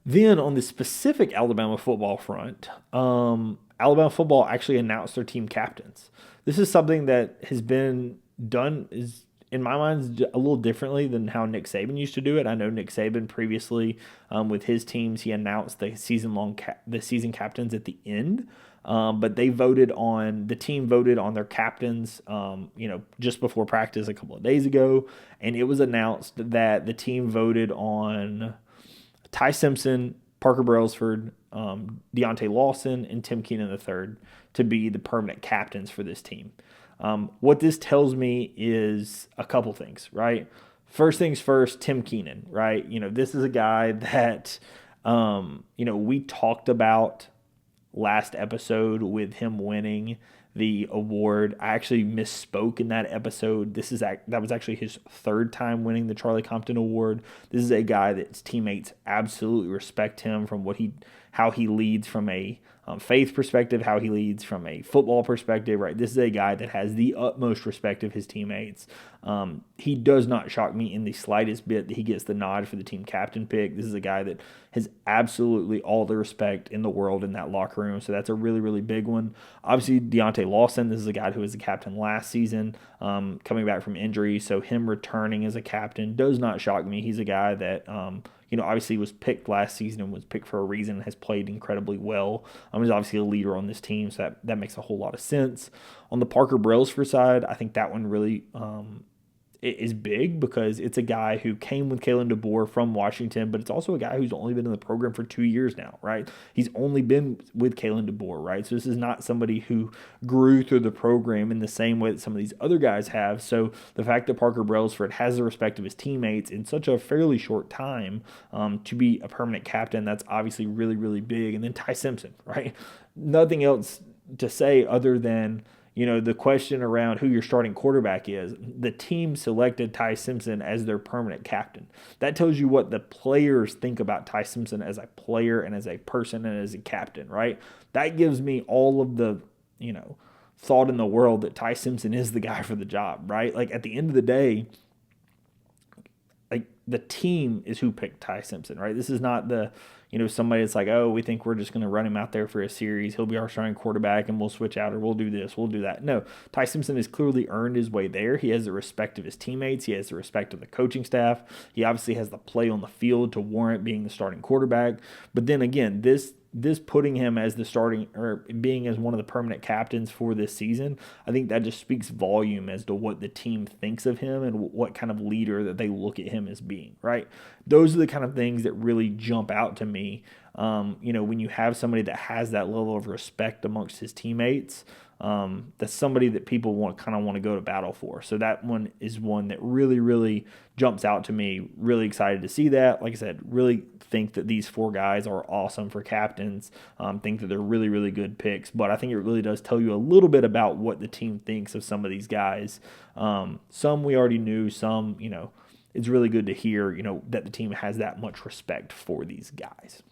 Then on the specific Alabama football front, Alabama football actually announced their team captains. This is something that has been done is in my mind is a little differently than how Nick Saban used to do it. I know Nick Saban previously with his teams he announced the the season captains at the end. But the team voted on their captains, just before practice a couple of days ago, and it was announced that the team voted on Ty Simpson, Parker Brailsford, Deontay Lawson, and Tim Keenan III to be the permanent captains for this team. What this tells me is a couple things, right? First things first, Tim Keenan, right? This is a guy that, we talked about last episode with him winning the award. I actually misspoke in that episode. That was actually his third time winning the Charlie Compton Award. This is a guy that his teammates absolutely respect him from how he leads from a faith perspective, how he leads from a football perspective, right? This is a guy that has the utmost respect of his teammates. He does not shock me in the slightest bit that he gets the nod for the team captain pick. This is a guy that has absolutely all the respect in the world in that locker room. So that's a really, really big one. Obviously, Deontay Lawson, this is a guy who was the captain last season, coming back from injury. So him returning as a captain does not shock me. He's a guy that, obviously was picked last season and was picked for a reason and has played incredibly well. He's obviously a leader on this team, so that makes a whole lot of sense. On the Parker Brailsford side, I think that one really is big because it's a guy who came with Kalen DeBoer from Washington, but it's also a guy who's only been in the program for 2 years now, right? He's only been with Kalen DeBoer, right? So this is not somebody who grew through the program in the same way that some of these other guys have. So the fact that Parker Brailsford has the respect of his teammates in such a fairly short time to be a permanent captain, that's obviously really, really big. And then Ty Simpson, right? Nothing else to say other than the question around who your starting quarterback is. The team selected Ty Simpson as their permanent captain. That tells you what the players think about Ty Simpson as a player and as a person and as a captain, right? That gives me all of the, thought in the world that Ty Simpson is the guy for the job, right? Like at the end of the day, like the team is who picked Ty Simpson, right? This is not somebody that's like, oh, we think we're just going to run him out there for a series. He'll be our starting quarterback and we'll switch out or we'll do this, we'll do that. No, Ty Simpson has clearly earned his way there. He has the respect of his teammates. He has the respect of the coaching staff. He obviously has the play on the field to warrant being the starting quarterback. But then again, this putting him as the starting or being as one of the permanent captains for this season, I think that just speaks volume as to what the team thinks of him and what kind of leader that they look at him as being, right? Those are the kind of things that really jump out to me. When you have somebody that has that level of respect amongst his teammates, that's somebody that people want to go to battle for. So that one is one that really, really jumps out to me. Really excited to see that. Like I said, really think that these four guys are awesome for captains. Think that they're really, really good picks. But I think it really does tell you a little bit about what the team thinks of some of these guys. Some we already knew. Some, it's really good to hear, that the team has that much respect for these guys.